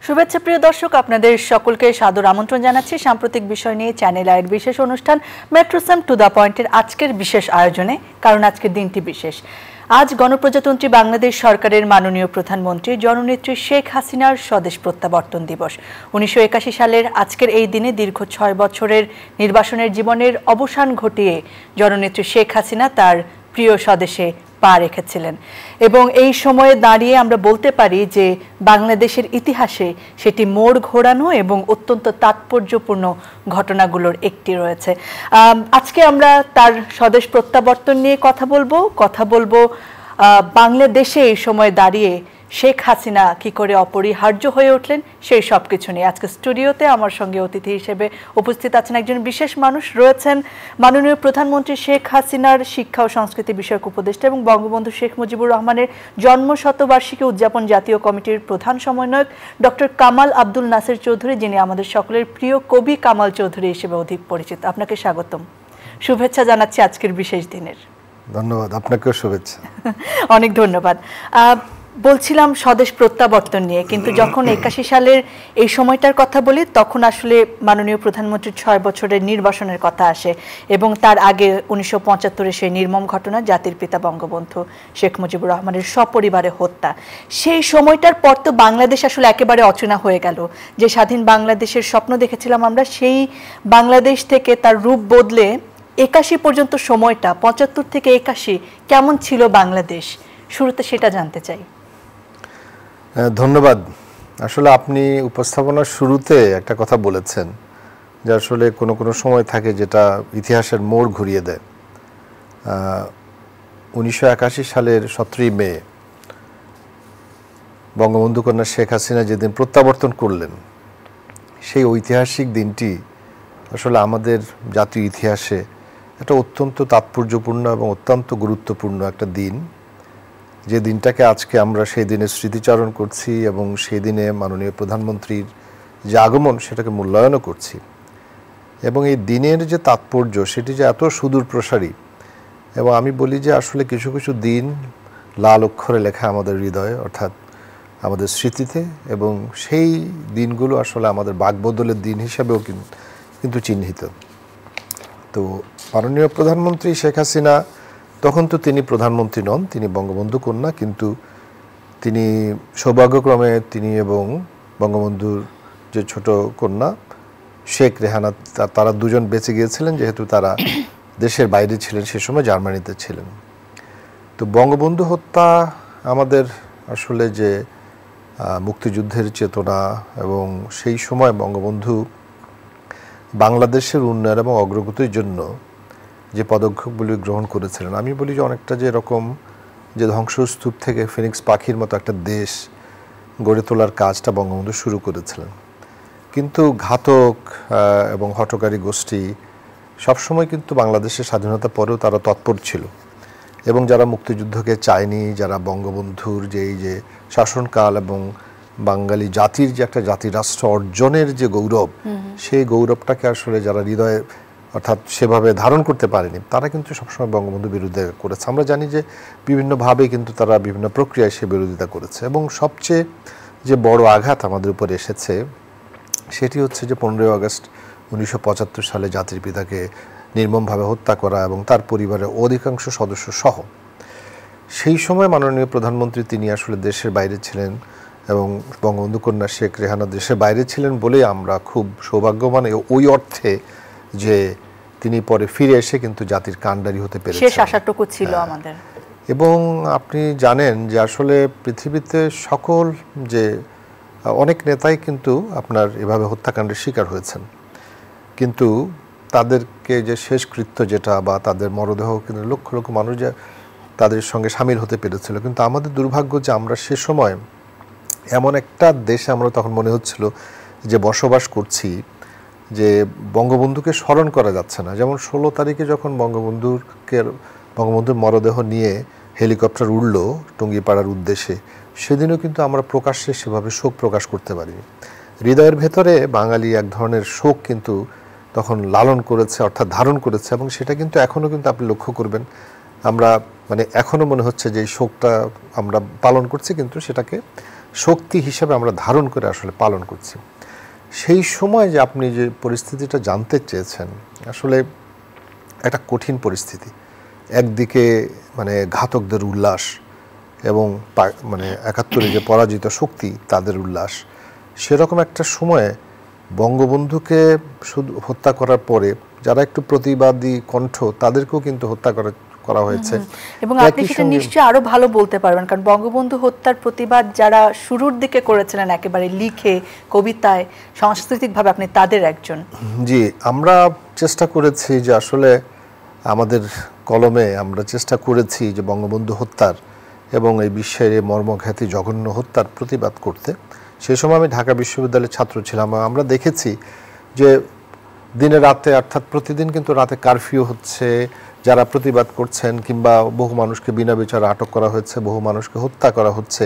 শুভেচ্ছা প্রিয় দর্শক, আপনাদের সকলকে সাদর আমন্ত্রণ জানাচ্ছি সাম্প্রতিক বিষয় নিয়ে চ্যানেল আইয়ের বিশেষ অনুষ্ঠান মেট্রোসাম টু দ্য পয়েন্টের আজকের বিশেষ আয়োজনে। কারণ আজকের দিনটি বিশেষ। আজ গণপ্রজাতন্ত্রী বাংলাদেশ সরকারের মাননীয় প্রধানমন্ত্রী জননেত্রী শেখ হাসিনার স্বদেশ প্রত্যাবর্তন দিবস। 1981 সালের আজকের এই দিনে দীর্ঘ 6 বছরের নির্বাসনের জীবনের অবসান ঘটিয়ে জননেত্রী শেখ হাসিনা তার প্রিয় স্বদেশে পা রেখেছিলেন এবং এই সময়ে দাঁড়িয়ে আমরা বলতে পারি যে বাংলাদেশের ইতিহাসে সেটি মোড় ঘোরানো এবং অত্যন্ত তাৎপর্যপূর্ণ ঘটনাগুলোর একটি রয়েছে। আজকে আমরা তার স্বদেশ প্রত্যাবর্তন নিয়ে কথা বলবো বাংলাদেশে এই সময় দাঁড়িয়ে শেখ হাসিনা কি করে অপরিহার্য হয়ে উঠলেন সেই সব কিছু নিয়ে। আজকে স্টুডিওতে আমার সঙ্গে অতিথি হিসেবে উপস্থিত আছেন একজন বিশেষ মানুষ, রয়েছেন মাননীয় প্রধানমন্ত্রী শেখ হাসিনার শিক্ষা ও সংস্কৃতি বিষয়ক উপদেষ্টা এবং বঙ্গবন্ধু শেখ মুজিবুর রহমানের জন্মশতবার্ষিকী উদযাপন জাতীয় কমিটির প্রধান সমন্বয়ক ডক্টর কামাল আব্দুল নাসির চৌধুরী, যিনি আমাদের সকলের প্রিয় কবি কামাল চৌধুরী হিসেবে অধিক পরিচিত। আপনাকে স্বাগতম, শুভেচ্ছা জানাচ্ছি আজকের বিশেষ দিনের। ধন্যবাদ, আপনাকেও শুভেচ্ছা। অনেক ধন্যবাদ। বলছিলাম স্বদেশ প্রত্যাবর্তন নিয়ে, কিন্তু যখন 81 সালের এই সময়টার কথা বলি তখন আসলে মাননীয় প্রধানমন্ত্রীর 6 বছরের নির্বাসনের কথা আসে এবং তার আগে 1975-এ সেই নির্মম ঘটনা জাতির পিতা বঙ্গবন্ধু শেখ মুজিবুর রহমানের সপরিবারে হত্যা। সেই সময়টার পর তো বাংলাদেশ আসলে একেবারে অচেনা হয়ে গেল। যে স্বাধীন বাংলাদেশের স্বপ্ন দেখেছিলাম আমরা, সেই বাংলাদেশ থেকে তার রূপ বদলে 81 পর্যন্ত সময়টা, 75 থেকে 81 কেমন ছিল বাংলাদেশ, শুরুতে সেটা জানতে চাই। ধন্যবাদ। আসলে আপনি উপস্থাপনার শুরুতে একটা কথা বলেছেন যে আসলে কোনো সময় থাকে যেটা ইতিহাসের মোড় ঘুরিয়ে দেয়। 1981 সালের 17ই মে বঙ্গবন্ধু কন্যা শেখ হাসিনা যেদিন প্রত্যাবর্তন করলেন, সেই ঐতিহাসিক দিনটি আসলে আমাদের জাতীয় ইতিহাসে একটা অত্যন্ত তাৎপর্যপূর্ণ এবং অত্যন্ত গুরুত্বপূর্ণ একটা দিন, যে দিনটাকে আজকে আমরা সেই দিনে স্মৃতিচারণ করছি এবং সেই দিনে মাননীয় প্রধানমন্ত্রীর যে আগমন সেটাকে মূল্যায়নও করছি। এবং এই দিনের যে তাৎপর্য সেটি যে এত সুদূর প্রসারী, এবং আমি বলি যে আসলে কিছু কিছু দিন লাল অক্ষরে লেখা আমাদের হৃদয়ে, অর্থাৎ আমাদের স্মৃতিতে, এবং সেই দিনগুলো আসলে আমাদের বাকবদলের দিন হিসাবেও কিন্তু চিহ্নিত। তো মাননীয় প্রধানমন্ত্রী শেখ হাসিনা, তখন তো তিনি প্রধানমন্ত্রী নন, তিনি বঙ্গবন্ধু কন্যা, কিন্তু তিনি সৌভাগ্যক্রমে তিনি এবং বঙ্গবন্ধুর যে ছোট কন্যা শেখ রেহানা, তারা দুজন বেঁচে গিয়েছিলেন, যেহেতু তারা দেশের বাইরে ছিলেন, সে সময় জার্মানিতে ছিলেন। তো বঙ্গবন্ধু হত্যা আমাদের আসলে যে মুক্তিযুদ্ধের চেতনা এবং সেই সময় বঙ্গবন্ধু বাংলাদেশের উন্নয়ন এবং অগ্রগতির জন্য যে পদক্ষেপগুলি গ্রহণ করেছিলেন, আমি বলি যে অনেকটা যে এরকম যে ধ্বংসস্তূপ থেকে ফিনিক্স পাখির মতো একটা দেশ গড়ে তোলার কাজটা বঙ্গবন্ধু শুরু করেছিলেন। কিন্তু ঘাতক এবং হঠকারী গোষ্ঠী সবসময় কিন্তু বাংলাদেশের স্বাধীনতা পরেও তারা তৎপর ছিল, এবং যারা মুক্তিযুদ্ধকে চায়নি, যারা বঙ্গবন্ধুর যে এই যে শাসনকাল এবং বাঙালি জাতির যে একটা জাতিরাষ্ট্র অর্জনের যে গৌরব, সেই গৌরবটাকে আসলে যারা হৃদয়ে অর্থাৎ সেভাবে ধারণ করতে পারেনি, তারা কিন্তু সবসময় বঙ্গবন্ধুর বিরুদ্ধে করেছে। আমরা জানি যে বিভিন্নভাবে কিন্তু তারা বিভিন্ন প্রক্রিয়ায় সে বিরোধিতা করেছে, এবং সবচেয়ে যে বড় আঘাত আমাদের উপর এসেছে সেটি হচ্ছে যে 15ই আগস্ট 1975 সালে জাতির পিতাকে নির্মমভাবে হত্যা করা এবং তার পরিবারের অধিকাংশ সদস্য সহ। সেই সময় মাননীয় প্রধানমন্ত্রী তিনি আসলে দেশের বাইরে ছিলেন, এবং বঙ্গবন্ধু কন্যা শেখ রেহানা দেশের বাইরে ছিলেন বলেই আমরা খুব সৌভাগ্যবান ওই অর্থে যে তিনি পরে ফিরে এসে কিন্তু জাতির কাণ্ডারি হতে পেরেছেন, শেষ আশাটুকু ছিল আমাদের। এবং আপনি জানেন যে আসলে পৃথিবীতে সকল যে অনেক নেতাই কিন্তু আপনার এভাবে হত্যাকাণ্ডের শিকার হয়েছেন, কিন্তু তাদেরকে যে শেষকৃত্য যেটা বা তাদের মরদেহ কিন্তু লক্ষ লক্ষ মানুষ যে তাদের সঙ্গে সামিল হতে পেরেছিল। কিন্তু আমাদের দুর্ভাগ্য যে আমরা সে সময় এমন একটা দেশে আমরা তখন মনে হচ্ছিল যে বসবাস করছি যে বঙ্গবন্ধুকে স্মরণ করা যাচ্ছে না। যেমন 16 তারিখে যখন বঙ্গবন্ধুর মরদেহ নিয়ে হেলিকপ্টার উড়ল টুঙ্গিপাড়ার উদ্দেশ্যে, সেদিনও কিন্তু আমরা প্রকাশ্যে সেভাবে শোক প্রকাশ করতে পারিনি। হৃদয়ের ভেতরে বাঙালি এক ধরনের শোক কিন্তু তখন লালন করেছে, অর্থাৎ ধারণ করেছে, এবং সেটা কিন্তু এখনও কিন্তু আপনি লক্ষ্য করবেন আমরা এখনও মনে হচ্ছে যে এই শোকটা আমরা পালন করছি, কিন্তু সেটাকে শক্তি হিসেবে আমরা ধারণ করে আসলে পালন করছি। সেই সময় যে আপনি যে পরিস্থিতিটা জানতে চেয়েছেন, আসলে একটা কঠিন পরিস্থিতি। একদিকে মানে ঘাতকদের উল্লাস এবং মানে ৭১-এ যে পরাজিত শক্তি তাদের উল্লাস, সেরকম একটা সময়ে বঙ্গবন্ধুকে শুধু হত্যা করার পরে যারা একটু প্রতিবাদী কণ্ঠ, তাদেরকেও কিন্তু হত্যা করা হয়েছে। এবং আপনি সেটা নিশ্চয়ই আরো ভালো বলতে পারবেন, কারণ বঙ্গবন্ধু হত্যার প্রতিবাদ যারা শুরুর দিকে করেছিলেন একেবারে লিখে, কবিতায়, সাংস্কৃতিকভাবে, আপনি তাদের একজন। জি, আমরা চেষ্টা করেছি যে আসলে আমাদের কলমে আমরা চেষ্টা করেছি যে বঙ্গবন্ধু হত্যার এবং এই বিশ্বের মর্মঘাতী জঘন্য হত্যার প্রতিবাদ করতে। সেই সময় আমি ঢাকা বিশ্ববিদ্যালয়ের ছাত্র ছিলাম। আমরা দেখেছি যে দিনে রাতে, অর্থাৎ প্রতিদিন কিন্তু রাতে কারফিউ হচ্ছে, যারা প্রতিবাদ করছেন, কিংবা বহু মানুষকে বিনা বিচারে আটক করা হয়েছে, বহু মানুষকে হত্যা করা হচ্ছে।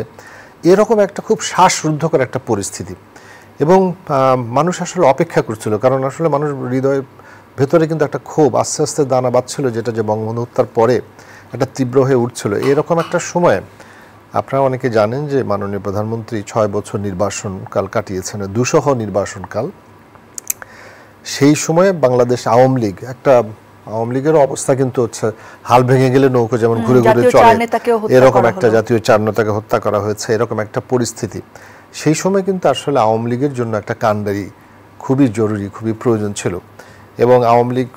এরকম একটা খুব শ্বাসরুদ্ধকর একটা পরিস্থিতি, এবং মানুষ আসলে অপেক্ষা করছিল, কারণ আসলে মানুষ হৃদয়ের ভেতরে কিন্তু একটা ক্ষোভ আস্তে আস্তে দানা বাঁধছিল, যেটা যে বঙ্গবন্ধু হত্যার পরে একটা তীব্র হয়ে উঠছিল। এরকম একটা সময় আপনারা অনেকে জানেন যে মাননীয় প্রধানমন্ত্রী ৬ বছর নির্বাসনকাল কাটিয়েছেন, দুঃসহ নির্বাসনকাল। সেই সময়ে বাংলাদেশ আওয়ামী লীগের অবস্থা কিন্তু হচ্ছে হাল ভেঙে গেলে নৌকো যেমন ঘুরে ঘুরে চলে, এরকম একটা জাতীয় চার নেতাকে হত্যা করা হয়েছে, এরকম একটা পরিস্থিতি। সেই সময় কিন্তু আসলে আওয়ামী লীগের জন্য একটা কাণ্ডারি খুবই জরুরি, খুবই প্রয়োজন ছিল। এবং আওয়ামী লীগ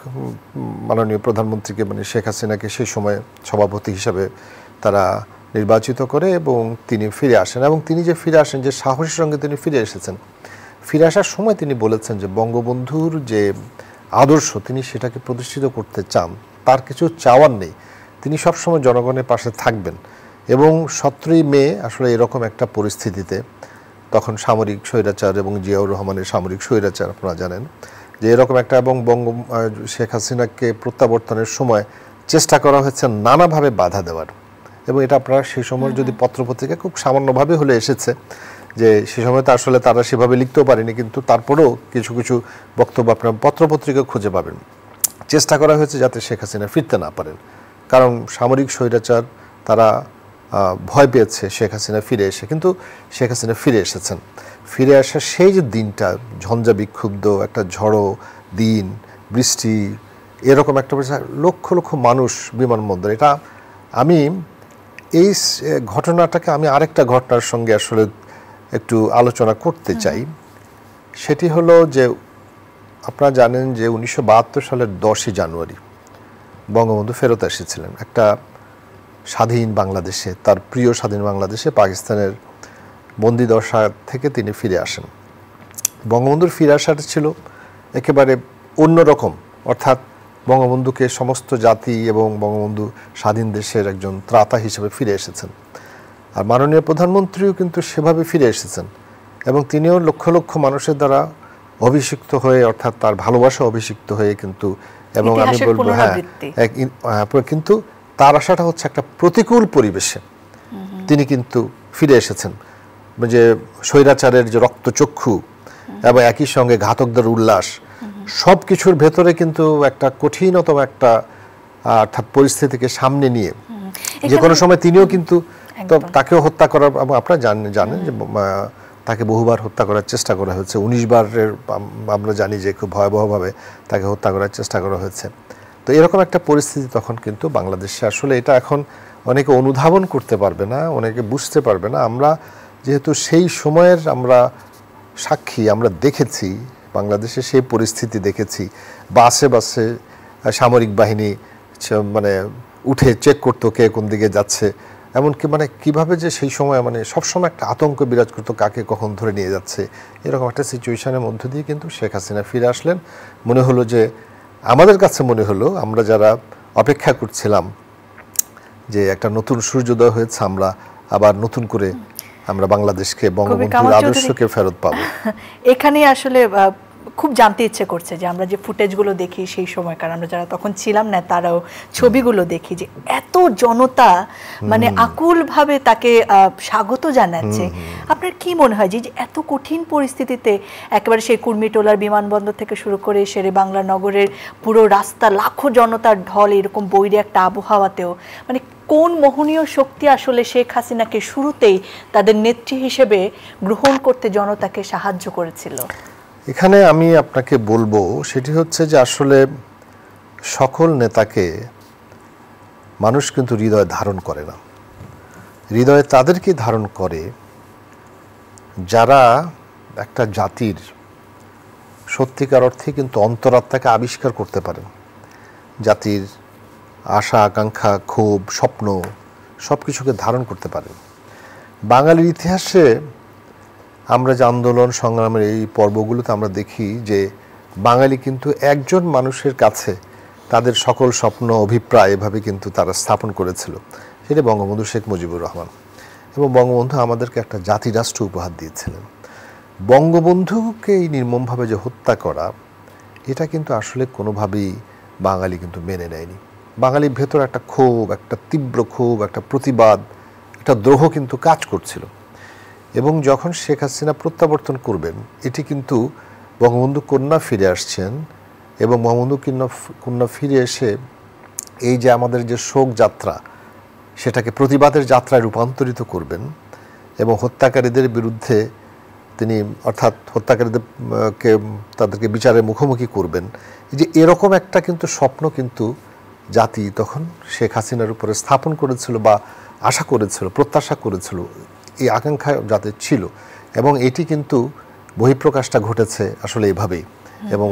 মাননীয় প্রধানমন্ত্রীকে, মানে শেখ হাসিনাকে সেই সময় সভাপতি হিসাবে তারা নির্বাচিত করে, এবং তিনি ফিরে আসেন। এবং তিনি যে ফিরে আসেন, যে সাহসের সঙ্গে তিনি ফিরে এসেছেন, ফিরে আসার সময় তিনি বলেছেন যে বঙ্গবন্ধুর যে আদর্শ, তিনি সেটাকে প্রতিষ্ঠিত করতে চান, তার কিছু চাওয়ার নেই, তিনি সবসময় জনগণের পাশে থাকবেন। এবং ১৭ই মে আসলে এরকম একটা পরিস্থিতিতে, তখন সামরিক স্বৈরাচার এবং জিয়াউর রহমানের সামরিক স্বৈরাচার, আপনারা জানেন যে এরকম একটা, এবং শেখ হাসিনাকে প্রত্যাবর্তনের সময় চেষ্টা করা হয়েছে নানাভাবে বাধা দেওয়ার। এবং এটা আপনারা সেই সময় যদি পত্রপত্রিকা খুব সামান্যভাবে হলে এসেছে, যে সে সময় তো আসলে তারা সেভাবে লিখতেও পারেনি, কিন্তু তারপরেও কিছু কিছু বক্তব্য আপনারা পত্রপত্রিকা খুঁজে পাবেন। চেষ্টা করা হয়েছে যাতে শেখ হাসিনা ফিরতে না পারেন, কারণ সামরিক স্বৈরাচার তারা ভয় পেয়েছে শেখ হাসিনা ফিরে এসে। কিন্তু শেখ হাসিনা ফিরে এসেছেন। ফিরে আসার সেই যে দিনটা, ঝঞ্ঝা বিক্ষুব্ধ একটা ঝড়ো দিন, বৃষ্টি, এরকম একটা লক্ষ লক্ষ মানুষ বিমানবন্দরে। এটা আমি এই ঘটনাটাকে আমি আরেকটা ঘটনার সঙ্গে আসলে একটু আলোচনা করতে চাই। সেটি হলো যে আপনারা জানেন যে ১৯৭২ সালের ১০ই জানুয়ারি বঙ্গবন্ধু ফেরত এসেছিলেন একটা স্বাধীন বাংলাদেশে, তার প্রিয় স্বাধীন বাংলাদেশে। পাকিস্তানের বন্দিদশা থেকে তিনি ফিরে আসেন। বঙ্গবন্ধুর ফিরে আসাটা ছিল একেবারে অন্যরকম, অর্থাৎ বঙ্গবন্ধুকে সমস্ত জাতি এবং বঙ্গবন্ধু স্বাধীন দেশের একজন ত্রাতা হিসেবে ফিরে এসেছেন। আর মাননীয় প্রধানমন্ত্রীও কিন্তু সেভাবে ফিরে এসেছেন, এবং তিনিও লক্ষ লক্ষ মানুষের দ্বারা অভিষিক্ত হয়ে, অর্থাৎ তার ভালোবাসা অভিষিক্ত হয়ে কিন্তু, এবং আমি বলবো কিন্তু তার আশাটা হচ্ছে একটা প্রতিকূল পরিবেশে তিনি কিন্তু ফিরে এসেছেন। যে স্বৈরাচারের যে রক্তচক্ষু এবং একই সঙ্গে ঘাতকদের উল্লাস, সব কিছুর ভেতরে কিন্তু একটা কঠিনতম একটা অর্থাৎ পরিস্থিতিকে সামনে নিয়ে যে কোনো সময় তিনিও কিন্তু তাকেও হত্যা করার, আপনারা জানেন যে তাকে বহুবার হত্যা করার চেষ্টা করা হয়েছে, ১৯ বারের আমরা জানি যে খুব ভয়াবহভাবে তাকে হত্যা করার চেষ্টা করা হয়েছে। তো এরকম একটা পরিস্থিতি তখন কিন্তু বাংলাদেশে, আসলে এটা এখন অনেকে অনুধাবন করতে পারবে না, অনেকে বুঝতে পারবে না। আমরা যেহেতু সেই সময়ের আমরা সাক্ষী, আমরা দেখেছি বাংলাদেশে সেই পরিস্থিতি দেখেছি। বাসে বাসে সামরিক বাহিনী মানে উঠে চেক করতো কে কোন দিকে যাচ্ছে, এমনকি মানে কিভাবে যে সেই সময় মানে সবসময় একটা আতঙ্ক বিরাজ করতো কাকে কখন ধরে নিয়ে যাচ্ছে। এরকম একটা সিচুয়েশনের মধ্য দিয়ে কিন্তু শেখ হাসিনা ফিরে আসলেন। মনে হলো যে, আমাদের কাছে মনে হলো, আমরা যারা অপেক্ষা করছিলাম যে একটা নতুন সূর্যোদয় হয়েছে, আমরা আবার নতুন করে আমরা বাংলাদেশকে, বঙ্গবন্ধুর আদর্শকে ফেরত পাবো। এখানে আসলে খুব জানতে ইচ্ছে করছে যে আমরা যে ফুটেজগুলো দেখি সেই সময়কার, আমরা যারা তখন ছিলাম না তারাও ছবিগুলো দেখি, যে এত জনতা মানে আকুলভাবে তাকে স্বাগত জানাচ্ছে। আপনার কি মনে হয় যে এত কঠিন পরিস্থিতিতে একেবারে সেই কুর্মিটোলার বিমানবন্দর থেকে শুরু করে শেরে বাংলা নগরের পুরো রাস্তা, লাখো জনতার ঢল, এরকম বৈরী একটা আবহাওয়াতেও মানে কোন মোহনীয় শক্তি আসলে শেখ হাসিনাকে শুরুতেই তাদের নেত্রী হিসেবে গ্রহণ করতে জনতাকে সাহায্য করেছিল? এখানে আমি আপনাকে বলবো সেটি হচ্ছে যে আসলে সকল নেতাকে মানুষ কিন্তু হৃদয়ে ধারণ করে না। হৃদয়ে তাদেরকে ধারণ করে যারা একটা জাতির সত্যিকার অর্থে কিন্তু অন্তরাত্মাকে আবিষ্কার করতে পারেন, জাতির আশা আকাঙ্ক্ষা ক্ষোভ স্বপ্ন সব কিছুকে ধারণ করতে পারেন। বাঙালির ইতিহাসে আমরা যে আন্দোলন সংগ্রামের এই পর্বগুলোতে আমরা দেখি যে বাঙালি কিন্তু একজন মানুষের কাছে তাদের সকল স্বপ্ন অভিপ্রায় এভাবে কিন্তু তারা স্থাপন করেছিল, সেটা বঙ্গবন্ধু শেখ মুজিবুর রহমান। এবং বঙ্গবন্ধু আমাদেরকে একটা জাতিরাষ্ট্র উপহার দিয়েছিলেন। বঙ্গবন্ধুকে এই নির্মমভাবে যে হত্যা করা, এটা কিন্তু আসলে কোনোভাবেই বাঙালি কিন্তু মেনে নেয়নি। বাঙালির ভেতর একটা ক্ষোভ, একটা তীব্র ক্ষোভ, একটা প্রতিবাদ, একটা দ্রোহ কিন্তু কাজ করছিল। এবং যখন শেখ হাসিনা প্রত্যাবর্তন করবেন, এটি কিন্তু বঙ্গবন্ধু কন্যা ফিরে আসছেন এবং বঙ্গবন্ধু কন্যা ফিরে এসে এই যে আমাদের যে শোক যাত্রা, সেটাকে প্রতিবাদের যাত্রায় রূপান্তরিত করবেন এবং হত্যাকারীদের বিরুদ্ধে তিনি অর্থাৎ হত্যাকারীদেরকে তাদেরকে বিচারের মুখোমুখি করবেন। এই যে এরকম একটা কিন্তু স্বপ্ন কিন্তু জাতি তখন শেখ হাসিনার উপরে স্থাপন করেছিল বা আশা করেছিল, প্রত্যাশা করেছিল, এই আকাঙ্ক্ষা জাতির ছিল। এবং এটি কিন্তু বহিঃপ্রকাশটা ঘটেছে আসলে এভাবেই। এবং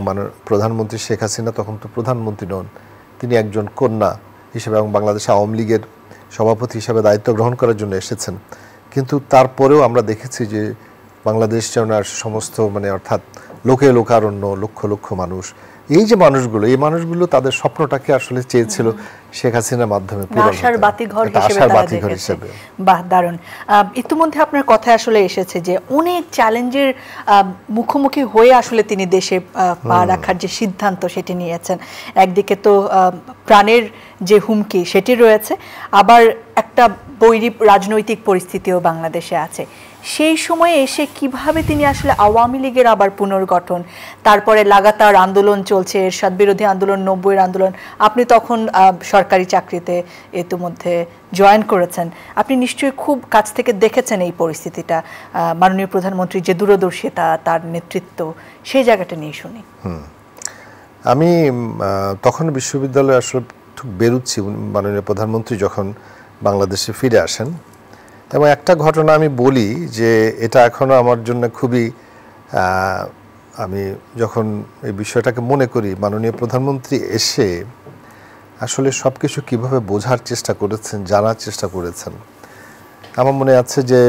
প্রধানমন্ত্রী শেখ হাসিনা তখন তো প্রধানমন্ত্রী নন, তিনি একজন কন্যা হিসেবে এবং বাংলাদেশ আওয়ামী লীগের সভাপতি হিসেবে দায়িত্ব গ্রহণ করার জন্য এসেছেন। কিন্তু তারপরেও আমরা দেখেছি যে বাংলাদেশ যেন সমস্ত অর্থাৎ লোকে লোকারণ্য, লক্ষ লক্ষ মানুষ, এই যে মানুষগুলো, এই মানুষগুলো তাদের স্বপ্নটাকে আসলে চেয়েছিল শেখ হাসিনার মাধ্যমে আশার বাতিঘর হিসেবে। বাহ, দারুণ। ইতিমধ্যে আপনার কথা আসলে এসেছে যে অনেক চ্যালেঞ্জের মুখোমুখি হয়ে আসলে তিনি দেশে পা রাখার যে সিদ্ধান্ত সেটি নিয়েছেন। একদিকে তো প্রাণের যে হুমকি সেটি রয়েছে, আবার একটা বৈরী রাজনৈতিক পরিস্থিতিও বাংলাদেশে আছে। সেই সময়ে এসে কিভাবে তিনি আসলে আওয়ামী লীগের আবার পুনর্গঠন, তারপরে লাগাতার আন্দোলন চলছে, এরশাদ বিরোধী আন্দোলন, 90-এর আন্দোলন, আপনি তখন সরকারি চাকরিতে ইতিমধ্যে জয়েন করেছেন, আপনি নিশ্চয়ই খুব কাছ থেকে দেখেছেন এই পরিস্থিতিটা, মাননীয় প্রধানমন্ত্রীর যে দূরদর্শিতা, তার নেতৃত্ব, সেই জায়গাটা নিয়ে শুনি। আমি তখন বিশ্ববিদ্যালয়ে আসলে বেরুচ্ছি, মাননীয় প্রধানমন্ত্রী যখন বাংলাদেশে ফিরে আসেন। এবং একটা ঘটনা আমি বলি যে এটা এখনও আমার জন্য খুবই, আমি যখন এই বিষয়টাকে মনে করি, মাননীয় প্রধানমন্ত্রী এসে আসলে সব কিছু কীভাবে বোঝার চেষ্টা করেছেন, জানার চেষ্টা করেছেন। আমার মনে আছে যে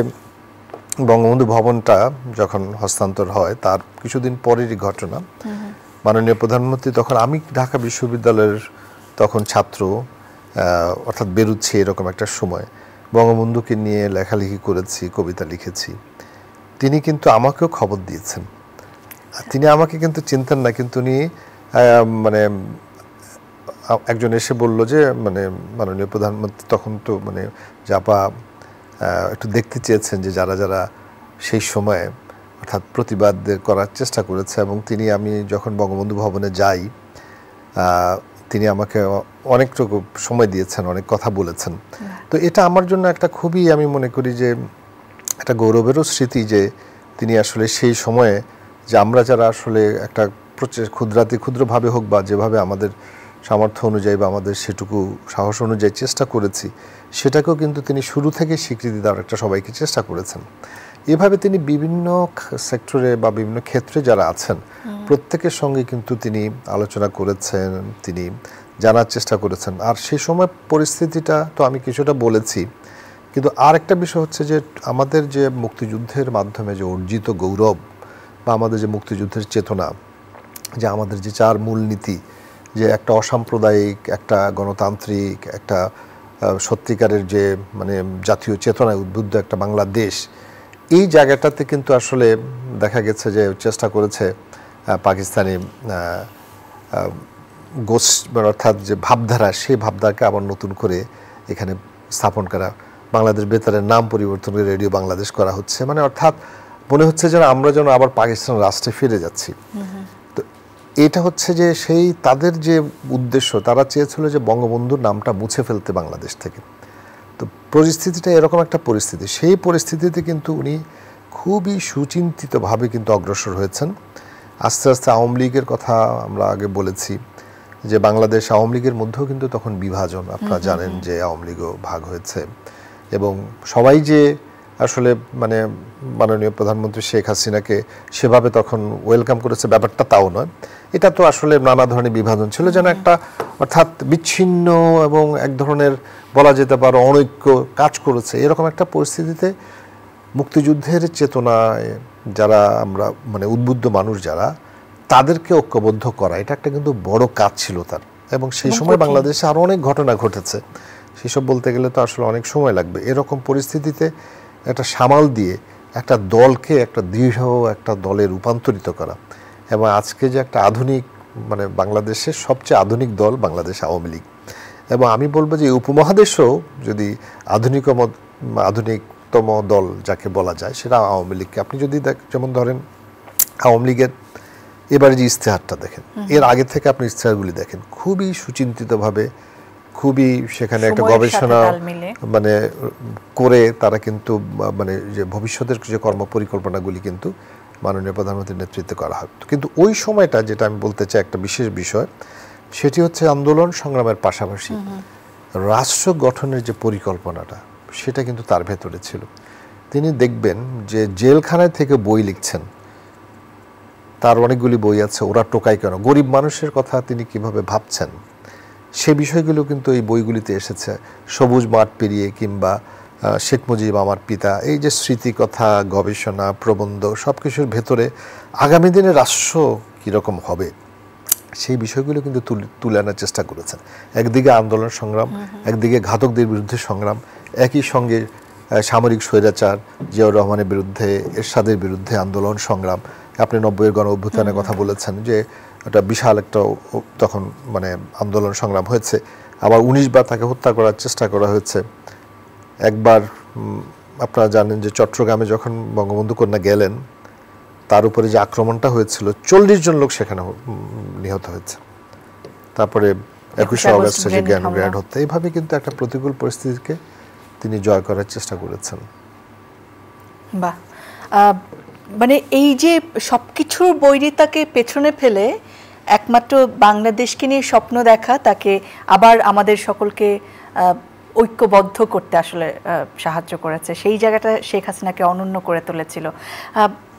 বঙ্গবন্ধু ভবনটা যখন হস্তান্তর হয় তার কিছুদিন পরেরই ঘটনা। মাননীয় প্রধানমন্ত্রী তখন, আমি ঢাকা বিশ্ববিদ্যালয়ের তখন ছাত্র, অর্থাৎ বেরুচ্ছি এরকম একটা সময়, বঙ্গবন্ধুকে নিয়ে লেখালেখি করেছি, কবিতা লিখেছি। তিনি কিন্তু আমাকেও খবর দিয়েছেন। তিনি আমাকে কিন্তু চিনতেন না, কিন্তু উনি একজন এসে বলল যে মাননীয় প্রধানমন্ত্রী তখন তো জাপা একটু দেখতে চেয়েছেন যে যারা যারা সেই সময়ে অর্থাৎ প্রতিবাদদের করার চেষ্টা করেছে। এবং তিনি, আমি যখন বঙ্গবন্ধু ভবনে যাই, তিনি আমাকে অনেকটুকু সময় দিয়েছেন, অনেক কথা বলেছেন। তো এটা আমার জন্য একটা খুবই, আমি মনে করি যে একটা গৌরবেরও স্মৃতি যে তিনি আসলে সেই সময়ে যে আমরা যারা আসলে একটা ক্ষুদ্রভাবে হোক বা যেভাবে আমাদের সামর্থ্য অনুযায়ী বা আমাদের সেটুকু সাহস অনুযায়ী চেষ্টা করেছি, সেটাকেও কিন্তু তিনি শুরু থেকে স্বীকৃতি দেওয়ার একটা সবাইকে চেষ্টা করেছেন। এভাবে তিনি বিভিন্ন সেক্টরে বা বিভিন্ন ক্ষেত্রে যারা আছেন প্রত্যেকের সঙ্গে কিন্তু তিনি আলোচনা করেছেন, তিনি জানার চেষ্টা করেছেন। আর সেই সময় পরিস্থিতিটা তো আমি কিছুটা বলেছি, কিন্তু আর একটা বিষয় হচ্ছে যে আমাদের যে মুক্তিযুদ্ধের মাধ্যমে যে অর্জিত গৌরব বা আমাদের যে মুক্তিযুদ্ধের চেতনা, যে আমাদের যে চার মূলনীতি, যে একটা অসাম্প্রদায়িক, একটা গণতান্ত্রিক, একটা সত্যিকারের যে জাতীয় চেতনায় উদ্বুদ্ধ একটা বাংলাদেশ, এই জায়গাটাতে কিন্তু আসলে দেখা গেছে যে চেষ্টা করেছে পাকিস্তানি অর্থাৎ যে ভাবধারা, সেই ভাবধারাকে আবার নতুন করে এখানে স্থাপন করা, বাংলাদেশ বেতারের নাম পরিবর্তন করে রেডিও বাংলাদেশ করা হচ্ছে, মানে অর্থাৎ মনে হচ্ছে যেন আমরা যেন আবার পাকিস্তান রাষ্ট্রে ফিরে যাচ্ছি। তো এটা হচ্ছে যে সেই তাদের যে উদ্দেশ্য, তারা চেয়েছিল যে বঙ্গবন্ধুর নামটা মুছে ফেলতে বাংলাদেশ থেকে। তো পরিস্থিতিটা এরকম একটা পরিস্থিতি, সেই পরিস্থিতিতে কিন্তু উনি খুবই সুচিন্তিতভাবে কিন্তু অগ্রসর হয়েছেন। আস্তে আস্তে আওয়ামী লীগের কথা আমরা আগে বলেছি যে বাংলাদেশ আওয়ামী লীগের মধ্যেও কিন্তু তখন বিভাজন, আপনারা জানেন যে আওয়ামী লীগও ভাগ হয়েছে, এবং সবাই যে আসলে মানে মাননীয় প্রধানমন্ত্রী শেখ হাসিনাকে সেভাবে তখন ওয়েলকাম করেছে ব্যাপারটা তাও নয়। এটা তো আসলে নানা ধরনের বিভাজন ছিল, যেন একটা অর্থাৎ বিচ্ছিন্ন এবং এক ধরনের বলা যেতে পারে অনৈক্য কাজ করেছে। এরকম একটা পরিস্থিতিতে মুক্তিযুদ্ধের চেতনায় যারা আমরা মানে উদ্বুদ্ধ মানুষ যারা, তাদেরকে ঐক্যবদ্ধ করা, এটা একটা কিন্তু বড় কাজ ছিল তার। এবং সেই সময় বাংলাদেশে আরও অনেক ঘটনা ঘটেছে, সেসব বলতে গেলে তো আসলে অনেক সময় লাগবে। এরকম পরিস্থিতিতে একটা সামাল দিয়ে একটা দলকে একটা দৃঢ় একটা দলে রূপান্তরিত করা, এবং আজকে যে একটা আধুনিক মানে বাংলাদেশের সবচেয়ে আধুনিক দল বাংলাদেশ আওয়ামী লীগ, এবং আমি বলবো যে উপমহাদেশও যদি আধুনিকতম দল যাকে বলা যায় সেটা আওয়ামী লীগকে আপনি যদি যেমন ধরেন আওয়ামী লীগের এবারে যে ইশতেহারটা দেখেন, এর আগে থেকে আপনি ইশতেহারগুলি দেখেন, খুবই সুচিন্তিতভাবে, খুবই সেখানে একটা গবেষণা মানে করে তারা কিন্তু মানে যে ভবিষ্যতের যে কর্মপরিকল্পনাগুলি কিন্তু মাননীয় প্রধানমন্ত্রীর নেতৃত্বে করা হয়। কিন্তু ওই সময়টা যেটা আমি বলতে চাই একটা বিশেষ বিষয়, সেটি হচ্ছে আন্দোলন সংগ্রামের পাশাপাশি রাষ্ট্র গঠনের যে পরিকল্পনাটা, সেটা কিন্তু তার ভেতরে ছিল। তিনি দেখবেন যে জেলখানায় থেকে বই লিখছেন, তার অনেকগুলি বই আছে, ওরা টোকাই কেন, গরিব মানুষের কথা তিনি কিভাবে ভাবছেন, সে বিষয়গুলো কিন্তু এই বইগুলিতে এসেছে। সবুজ মাঠ পেরিয়ে কিংবা শেখ মুজিব আমার পিতা, এই যে স্মৃতিকথা, গবেষণা, প্রবন্ধ, সব কিছুর ভেতরে আগামী দিনে রাষ্ট্র কীরকম হবে সেই বিষয়গুলো কিন্তু তুলে আনার চেষ্টা করেছেন। একদিকে আন্দোলন সংগ্রাম, একদিকে ঘাতকদের বিরুদ্ধে সংগ্রাম, একই সঙ্গে সামরিক স্বৈরাচার জিয়াউর রহমানের বিরুদ্ধে, এরশাদের বিরুদ্ধে আন্দোলন সংগ্রাম। আপনি 90-এর গণ অভ্যুত্থানের কথা বলেছেন যে একটা বিশাল একটা তখন মানে আন্দোলন সংগ্রাম হয়েছে। আবার 19 বার তাকে হত্যা করার চেষ্টা করা হয়েছে। একবার আপনারা জানেন যে চট্টগ্রামে যখন বঙ্গবন্ধু কন্যা গেলেন, তার উপরে যে আক্রমণটা হয়েছিল, 40 জন লোক সেখানে নিহত হয়েছে। তারপরে 21শে অগস্টে যে জ্ঞান গ্র্যান্ড হত্যা, এইভাবে কিন্তু একটা প্রতিকূল পরিস্থিতিকে তিনি জয় করার চেষ্টা করেছেন। বাহ, মানে এই যে সবকিছুর বৈরিতাকে পেছনে ফেলে একমাত্র বাংলাদেশকে নিয়ে স্বপ্ন দেখা তাকে আবার আমাদের সকলকে ঐক্যবদ্ধ করতে আসলে সাহায্য করেছে। সেই জায়গাটা শেখ হাসিনাকে অনন্য করে তুলেছিল।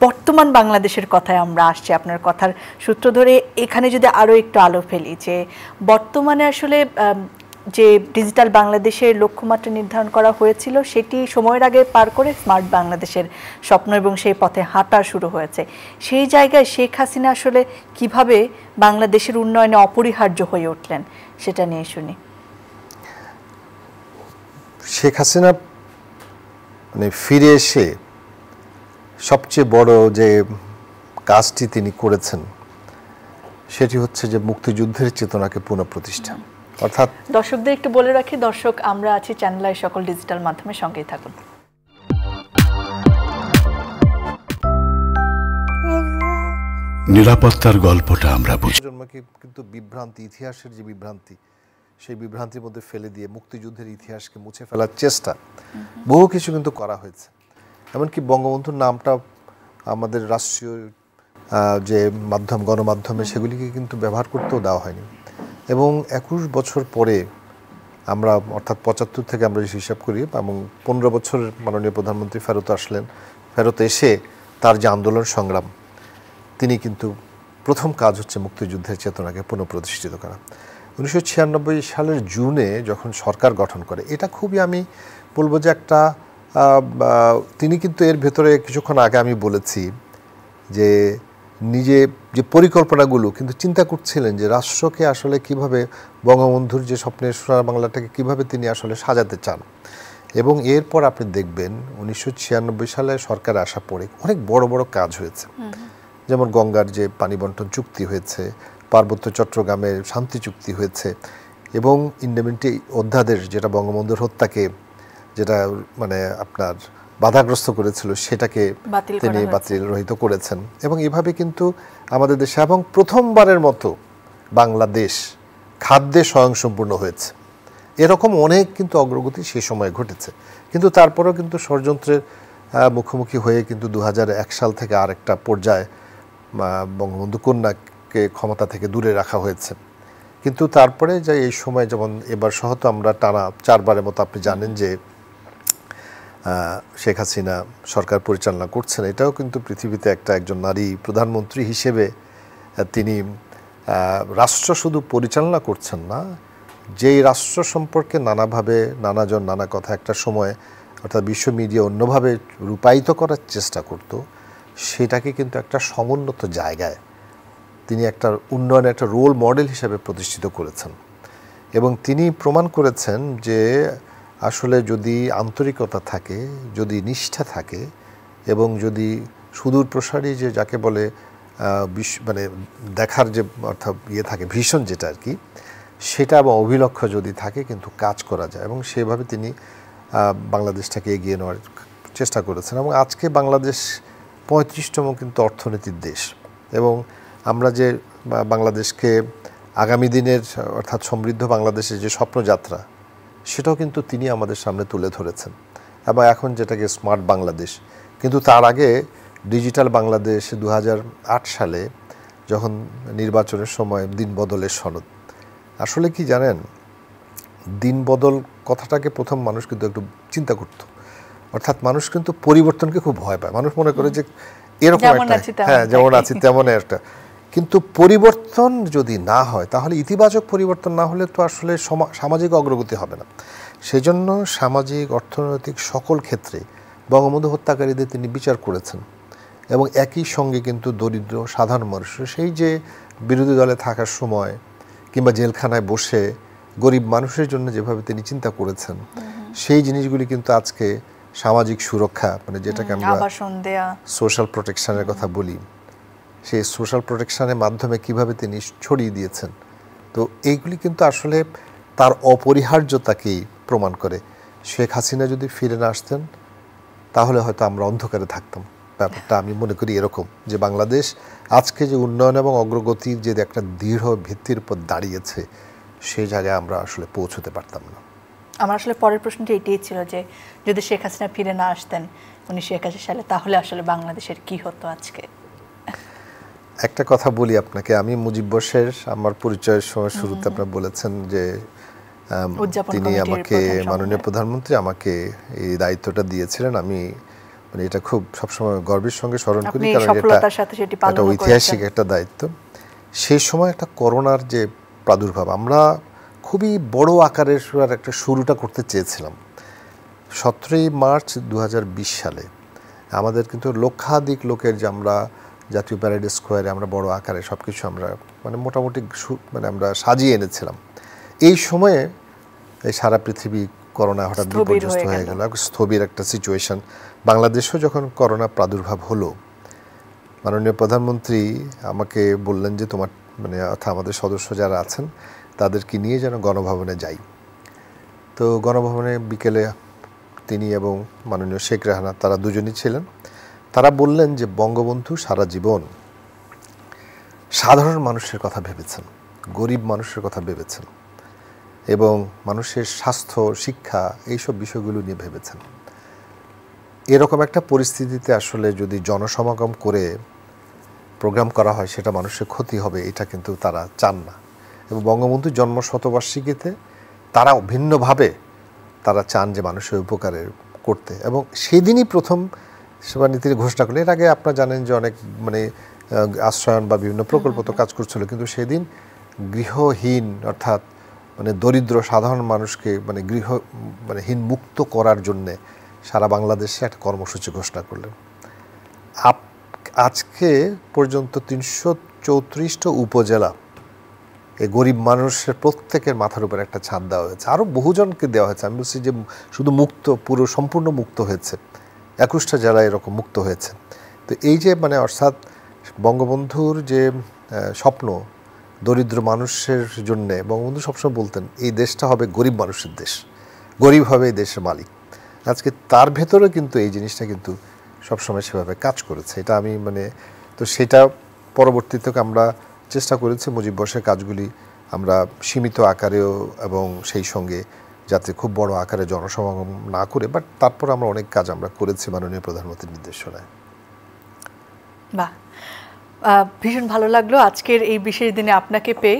বর্তমান বাংলাদেশের কথায় আমরা আসছি, আপনার কথার সূত্র ধরে এখানে যদি আরও একটু আলো ফেলি, যে বর্তমানে আসলে যে ডিজিটাল বাংলাদেশের লক্ষ্যমাত্রা নির্ধারণ করা হয়েছিল সেটি সময়ের আগে পার করে স্মার্ট বাংলাদেশের স্বপ্ন এবং সেই পথে হাঁটা শুরু হয়েছে। সেই জায়গায় শেখ হাসিনা আসলে কিভাবে বাংলাদেশের উন্নয়নে অপরিহার্য হয়ে উঠলেন সেটা নিয়ে শুনি। শেখ হাসিনা মানে ফিরে এসে সবচেয়ে বড় যে কাজটি তিনি করেছেন সেটি হচ্ছে যে মুক্তিযুদ্ধের চেতনাকে পুনঃপ্রতিষ্ঠা। অর্থাৎ দর্শকদের একটু বলে রাখি, দর্শক আমরা আছি চ্যানেল আই সকল ডিজিটাল মাধ্যমে, সঙ্গেই থাকুন। নিরাপত্তার গল্পটা আমরা বুঝি, জন্মকে কিন্তু বিভ্রান্তি, ইতিহাসের যে বিভ্রান্তি, সেই বিভ্রান্তির মধ্যে ফেলে দিয়ে মুক্তিযুদ্ধের ইতিহাসকে মুছে ফেলার চেষ্টা বহু কিছু কিন্তু করা হয়েছে। এমনকি বঙ্গবন্ধুর নামটা আমাদের রাষ্ট্রীয় যে মাধ্যম, গণমাধ্যমে সেগুলিকে কিন্তু ব্যবহার করতেও দেওয়া হয়নি। এবং 21 বছর পরে আমরা অর্থাৎ 75 থেকে আমরা হিসাব করি, এবং 15 বছর মাননীয় প্রধানমন্ত্রী ফেরত আসলেন। ফেরত এসে তার যে আন্দোলন সংগ্রাম, তিনি কিন্তু প্রথম কাজ হচ্ছে মুক্তিযুদ্ধের চেতনাকে পুনঃপ্রতিষ্ঠিত করা। 1996 সালের জুনে যখন সরকার গঠন করে, এটা খুবই আমি বলবো যে একটা তিনি কিন্তু এর ভেতরে কিছুক্ষণ আগে আমি বলেছি যে নিজে যে পরিকল্পনাগুলো কিন্তু চিন্তা করছিলেন যে রাষ্ট্রকে আসলে কিভাবে বঙ্গবন্ধুর যে স্বপ্নের সোনার বাংলাটাকে কিভাবে তিনি আসলে সাজাতে চান। এবং এরপর আপনি দেখবেন 1996 সালে সরকার আসা পরে অনেক বড় বড় কাজ হয়েছে। যেমন গঙ্গার যে পানি বন্টন চুক্তি হয়েছে, পার্বত্য চট্টগ্রামের শান্তি চুক্তি হয়েছে, এবং ইন্ডেমেন্টি অধ্যাদেশ যেটা বঙ্গবন্ধুর হত্যাকে যেটা মানে আপনার বাধাগ্রস্ত করেছিল সেটাকে তিনি বাতিল রহিত করেছেন। এবং এভাবে কিন্তু আমাদের দেশে এবং প্রথমবারের মতো বাংলাদেশ খাদ্যে স্বয়ংসম্পূর্ণ হয়েছে। এরকম অনেক কিন্তু অগ্রগতি সেই সময় ঘটেছে, কিন্তু তারপরেও কিন্তু ষড়যন্ত্রের মুখোমুখি হয়ে কিন্তু 2001 সাল থেকে আরেকটা পর্যায়ে বঙ্গবন্ধু কন্যাকে ক্ষমতা থেকে দূরে রাখা হয়েছে। কিন্তু তারপরে যে এই সময় যেমন এবার সহ তো আমরা টানা 4 বারের মতো আপনি জানেন যে শেখ হাসিনা সরকার পরিচালনা করছেন, এটাও কিন্তু পৃথিবীতে একজন নারী প্রধানমন্ত্রী হিসেবে তিনি রাষ্ট্র শুধু পরিচালনা করছেন না, যেই রাষ্ট্র সম্পর্কে নানাভাবে নানাজন নানা কথা একটা সময় অর্থাৎ বিশ্ব মিডিয়া অন্যভাবে রূপায়িত করার চেষ্টা করত, সেটাকে কিন্তু একটা সমুন্নত জায়গায় তিনি একটা উন্নয়নের একটা রোল মডেল হিসেবে প্রতিষ্ঠিত করেছেন। এবং তিনি প্রমাণ করেছেন যে আসলে যদি আন্তরিকতা থাকে, যদি নিষ্ঠা থাকে, এবং যদি সুদূর প্রসারী যে যাকে বলে মানে দেখার যে অর্থাৎ থাকে ভিশন যেটা আর কি, সেটা এবং অভিলক্ষ্য যদি থাকে কিন্তু কাজ করা যায়। এবং সেভাবে তিনি বাংলাদেশটাকে এগিয়ে নেওয়ার চেষ্টা করেছেন। এবং আজকে বাংলাদেশ 35তম কিন্তু অর্থনীতির দেশ, এবং আমরা যে বাংলাদেশকে আগামী দিনের অর্থাৎ সমৃদ্ধ বাংলাদেশের যে স্বপ্নযাত্রা, সেটাও কিন্তু তিনি আমাদের সামনে তুলে ধরেছেন। এবং এখন যেটাকে স্মার্ট বাংলাদেশ, কিন্তু তার আগে ডিজিটাল বাংলাদেশ 2008 সালে যখন নির্বাচনের সময় দিন বদলের সনদ, আসলে কি জানেন, দিন বদল কথাটাকে প্রথম মানুষ কিন্তু একটু চিন্তা করত, অর্থাৎ মানুষ কিন্তু পরিবর্তনকে খুব ভয় পায়। মানুষ মনে করে যে এরকম একটা যেমন আছি তেমন একটা, কিন্তু পরিবর্তন যদি না হয় তাহলে ইতিবাচক পরিবর্তন না হলে তো আসলে সামাজিক অগ্রগতি হবে না। সেজন্য সামাজিক অর্থনৈতিক সকল ক্ষেত্রে বঙ্গবন্ধু হত্যাকারীদের তিনি বিচার করেছেন। এবং একই সঙ্গে কিন্তু দরিদ্র সাধারণ মানুষের সেই যে বিরোধী দলে থাকার সময় কিংবা জেলখানায় বসে গরিব মানুষের জন্য যেভাবে তিনি চিন্তা করেছেন, সেই জিনিসগুলি কিন্তু আজকে সামাজিক সুরক্ষা মানে যেটাকে আমরা সোশ্যাল প্রোটেকশনের কথা বলি, সেই সোশ্যাল প্রোটেকশনের মাধ্যমে কিভাবে তিনি ছড়িয়ে দিয়েছেন। তো এইগুলি কিন্তু আসলে তার অপরিহার্যতাকেই প্রমাণ করে। শেখ হাসিনা যদি ফিরে না আসতেন তাহলে হয়তো আমরা অন্ধকারে থাকতাম। ব্যাপারটা আমি মনে করি এরকম, যে বাংলাদেশ আজকে যে উন্নয়ন এবং অগ্রগতির যে একটা দৃঢ় ভিত্তির উপর দাঁড়িয়েছে, সেই জায়গায় আমরা আসলে পৌঁছতে পারতাম না। আমার আসলে পরের প্রশ্নটি এটাই ছিল যে যদি শেখ হাসিনা ফিরে না আসতেন 1981 সালে, তাহলে আসলে বাংলাদেশের কি হতো আজকে? একটা কথা বলি আপনাকে, আমি মুজিব বর্ষের আমার পরিচয়ের সময় শুরুতে আপনারা বলেছেন যে তিনি আমাকে মাননীয় প্রধানমন্ত্রী আমাকে এই দায়িত্বটা দিয়েছিলেন। আমি মানে এটা খুব সবসময় গর্বের সঙ্গে স্মরণ করি, কারণ এটা ঐতিহাসিক একটা দায়িত্ব। সেই সময় একটা করোনার যে প্রাদুর্ভাব, আমরা খুবই বড় আকারের একটা শুরুটা করতে চেয়েছিলাম। 17ই মার্চ 2020 সালে আমাদের কিন্তু লক্ষাধিক লোকের যে আমরা জাতীয় প্যারেড স্কোয়ারে আমরা বড় আকারে সব কিছু আমরা মানে মোটামুটি মানে আমরা সাজিয়ে এনেছিলাম। এই সময়ে এই সারা পৃথিবী করোনা হঠাৎ বিপর্যস্ত হয়ে গেল, স্থবির একটা সিচুয়েশন। বাংলাদেশেও যখন করোনা প্রাদুর্ভাব হলো, মাননীয় প্রধানমন্ত্রী আমাকে বললেন যে তোমার মানে অর্থাৎ আমাদের সদস্য যারা আছেন তাদেরকে নিয়ে যেন গণভবনে যাই। তো গণভবনে বিকেলে তিনি এবং মাননীয় শেখ রেহানা তারা দুজনই ছিলেন। তারা বললেন যে বঙ্গবন্ধু সারা জীবন সাধারণ মানুষের কথা ভেবেছেন, গরিব মানুষের কথা ভেবেছেন, এবং মানুষের স্বাস্থ্য শিক্ষা এইসব বিষয়গুলো নিয়ে ভেবেছেন। এরকম একটা পরিস্থিতিতে আসলে যদি জনসমাগম করে প্রোগ্রাম করা হয় সেটা মানুষের ক্ষতি হবে, এটা কিন্তু তারা চান না। এবং বঙ্গবন্ধুর জন্ম শতবার্ষিকীতে তারা ভিন্নভাবে তারা চান যে মানুষের উপকারের করতে, এবং সেদিনই প্রথম সেবা নীতির ঘোষণা করলেন। এর আগে আপনারা জানেন যে অনেক মানে আশ্রয়ন বা বিভিন্ন প্রকল্প তো কাজ করছিল, কিন্তু সেদিন গৃহহীন অর্থাৎ মানে দরিদ্র সাধারণ মানুষকে মানে হীন মুক্ত করার জন্যে সারা বাংলাদেশে একটা কর্মসূচি ঘোষণা করলেন। আজকে পর্যন্ত 334টা উপজেলা এই গরিব মানুষের প্রত্যেকের মাথার উপর একটা ছাদ দেওয়া হয়েছে, আরও বহুজনকে দেওয়া হয়েছে। আমি বলছি যে শুধু মুক্ত পুরো সম্পূর্ণ মুক্ত হয়েছে 21টা জেলায় এরকম মুক্ত হয়েছে। তো এই যে মানে অর্থাৎ বঙ্গবন্ধুর যে স্বপ্ন দরিদ্র মানুষের জন্যে, বঙ্গবন্ধু সবসময় বলতেন এই দেশটা হবে গরিব মানুষের দেশ, গরিব হবে এই দেশের মালিক। আজকে তার ভেতরে কিন্তু এই জিনিসটা কিন্তু সবসময় সেভাবে কাজ করেছে। এটা আমি তো সেটা পরবর্তীতে আমরা চেষ্টা করেছি মুজিব বর্ষের কাজগুলি আমরা সীমিত আকারেও এবং সেই সঙ্গে যাতে খুব বড় আকারে জনসমাগম না করে, বাট তারপর আমরা অনেক কাজ আমরা করেছি মাননীয় প্রধানমন্ত্রীর নির্দেশনায়। বাহ, ভীষণ ভালো লাগলো আজকের এই বিশেষ দিনে আপনাকে পেয়ে।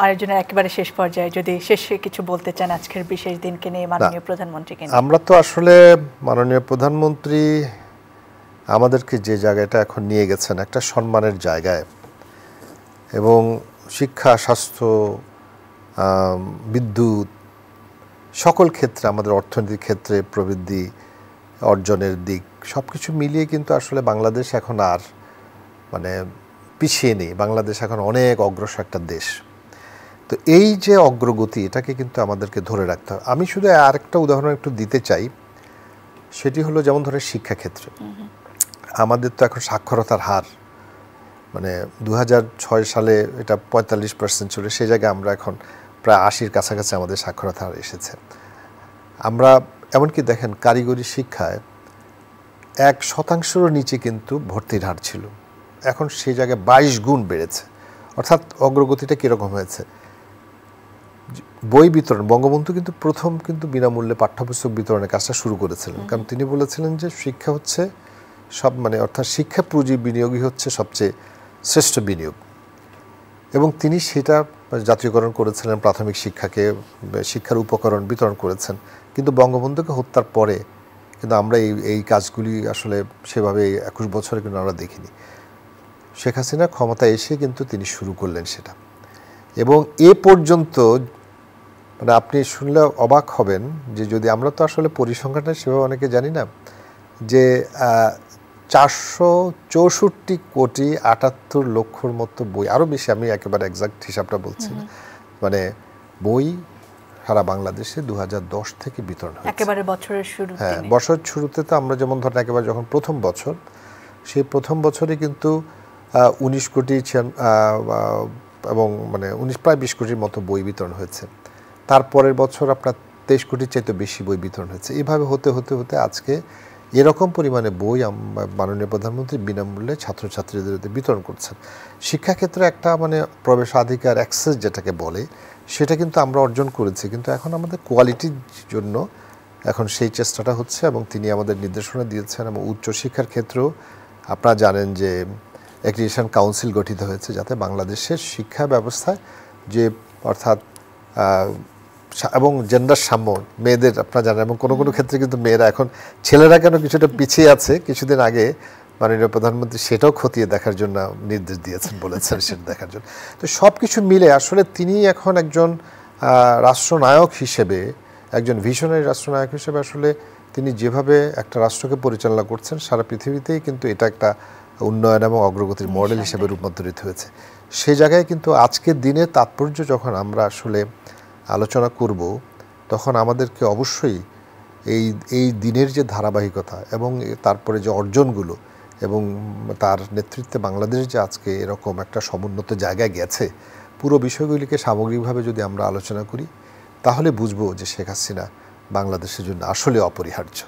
আয়োজনের একেবারে শেষ পর্যায়ে যদি শেষে কিছু বলতে চান আজকের বিশেষ দিনকে নিয়ে, মাননীয় প্রধানমন্ত্রীকে নিয়ে। আমরা তো আসলে মাননীয় প্রধানমন্ত্রী আমাদেরকে যে জায়গাটা এখন নিয়ে গেছেন একটা সম্মানের জায়গায়, এবং শিক্ষা, স্বাস্থ্য, বিদ্যুৎ, সকল ক্ষেত্রে আমাদের অর্থনৈতিক ক্ষেত্রে প্রবৃদ্ধি অর্জনের দিক সব কিছু মিলিয়ে কিন্তু আসলে বাংলাদেশ এখন আর পিছিয়ে নেই। বাংলাদেশ এখন অনেক অগ্রসর একটা দেশ। তো এই যে অগ্রগতি, এটাকে কিন্তু আমাদেরকে ধরে রাখতে হবে। আমি শুধু আরেকটা উদাহরণ একটু দিতে চাই, সেটি হলো যেমন ধরেন শিক্ষাক্ষেত্রে আমাদের তো এখন সাক্ষরতার হার 2006 সালে এটা 45% ছিল, সেই জায়গায় আমরা এখন প্রায় 80-র কাছাকাছি আমাদের সাক্ষরতা হার এসেছে। আমরা এমনকি দেখেন কারিগরি শিক্ষায় 1% নিচে কিন্তু ভর্তির হার ছিল, এখন সেই জায়গায় 22 গুণ বেড়েছে। অর্থাৎ অগ্রগতিটা কীরকম হয়েছে। বই বিতরণ, বঙ্গবন্ধু কিন্তু প্রথম কিন্তু বিনামূল্যে পাঠ্যপুস্তক বিতরণের কাজটা শুরু করেছিলেন, কারণ তিনি বলেছিলেন যে শিক্ষা হচ্ছে অর্থাৎ শিক্ষা পুঁজি বিনিয়োগই হচ্ছে সবচেয়ে শ্রেষ্ঠ বিনিয়োগ। এবং তিনি সেটা জাতীয়করণ করেছিলেন, প্রাথমিক শিক্ষার উপকরণ বিতরণ করেছেন। কিন্তু বঙ্গবন্ধুকে হত্যার পরে কিন্তু আমরা এই কাজগুলি আসলে সেভাবে 21 বছরে কিন্তু আমরা দেখিনি। শেখ হাসিনা ক্ষমতা এসে কিন্তু তিনি শুরু করলেন সেটা, এবং এ পর্যন্ত আপনি শুনলে অবাক হবেন যে যদি আমরা তো আসলে পরিসংখ্যানটা সেভাবে অনেকে জানি না, যে 464 কোটি 78 লক্ষর মতো বই, আরও বেশি, আমি একেবারে এক্সাক্ট হিসাবটা বলছি না, বই সারা বাংলাদেশে 2010 থেকে বিতরণ হয়েছে। একেবারে বছরের শুরুতে, হ্যাঁ, বছর শুরুতে তো আমরা যেমন ধরেন একেবারে যখন প্রথম বছর, সেই প্রথম বছরে কিন্তু 19 কোটি এবং প্রায় 20 কোটির মতো বই বিতরণ হয়েছে। তারপরের বছর আপনার 23 কোটির চাইতে বেশি বই বিতরণ হয়েছে। এইভাবে হতে হতে হতে আজকে এরকম পরিমাণে বই মাননীয় প্রধানমন্ত্রী বিনামূল্যে ছাত্রছাত্রীদের বিতরণ করছেন। শিক্ষাক্ষেত্রে একটা প্রবেশাধিকার, অ্যাক্সেস যেটাকে বলে, সেটা কিন্তু আমরা অর্জন করেছি, কিন্তু এখন আমাদের কোয়ালিটির জন্য এখন সেই চেষ্টাটা হচ্ছে, এবং তিনি আমাদের নির্দেশনা দিয়েছেন। এবং উচ্চশিক্ষার ক্ষেত্রেও আপনারা জানেন যে অ্যাক্রিডিটেশন কাউন্সিল গঠিত হয়েছে, যাতে বাংলাদেশের শিক্ষা ব্যবস্থায় যে অর্থাৎ এবং জেন্ডার সাম্য, মেয়েদের আপনারা জানেন, এবং কোনো কোনো ক্ষেত্রে কিন্তু মেয়েরা এখন, ছেলেরা কেন কিছুটা পিছিয়ে আছে, কিছুদিন আগে মাননীয় প্রধানমন্ত্রী সেটাও খতিয়ে দেখার জন্য নির্দেশ দিয়েছেন, বলেছেন সেটা দেখার জন্য। তো সব কিছু মিলে আসলে তিনি এখন একজন রাষ্ট্রনায়ক হিসেবে, একজন ভিশনারি রাষ্ট্রনায়ক হিসেবে আসলে তিনি যেভাবে একটা রাষ্ট্রকে পরিচালনা করছেন, সারা পৃথিবীতেই কিন্তু এটা একটা উন্নয়ন এবং অগ্রগতির মডেল হিসেবে রূপান্তরিত হয়েছে। সেই জায়গায় কিন্তু আজকের দিনে তাৎপর্য যখন আমরা আসলে আলোচনা করব, তখন আমাদেরকে অবশ্যই এই দিনের যে ধারাবাহিকতা এবং তারপরে যে অর্জনগুলো এবং তার নেতৃত্বে বাংলাদেশ যে আজকে এরকম একটা সমুন্নত জায়গায় গেছে, পুরো বিষয়গুলিকে সামগ্রিকভাবে যদি আমরা আলোচনা করি, তাহলে বুঝবো যে শেখ হাসিনা বাংলাদেশের জন্য আসলে অপরিহার্য।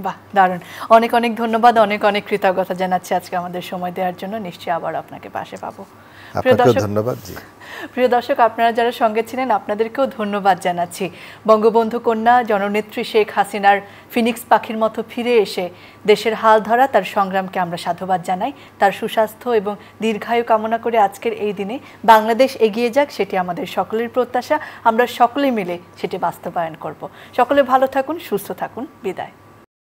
বাহ, দারুণ। অনেক অনেক ধন্যবাদ, অনেক অনেক কৃতজ্ঞতা জানাচ্ছি আজকে আমাদের সময় দেওয়ার জন্য। নিশ্চয়ই আবার আপনাকে পাশে পাবো। আপনাকেও ধন্যবাদ। জি, প্রিয় দর্শক, আপনারা যারা সঙ্গে ছিলেন আপনাদেরকেও ধন্যবাদ জানাচ্ছি। বঙ্গবন্ধু কন্যা জননেত্রী শেখ হাসিনার ফিনিক্স পাখির মতো ফিরে এসে দেশের হাল ধরা তার সংগ্রামকে আমরা সাধুবাদ জানাই। তার সুস্বাস্থ্য এবং দীর্ঘায়ু কামনা করে আজকের এই দিনে বাংলাদেশ এগিয়ে যাক, সেটি আমাদের সকলের প্রত্যাশা। আমরা সকলে মিলে সেটি বাস্তবায়ন করব। সকলে ভালো থাকুন, সুস্থ থাকুন। বিদায়।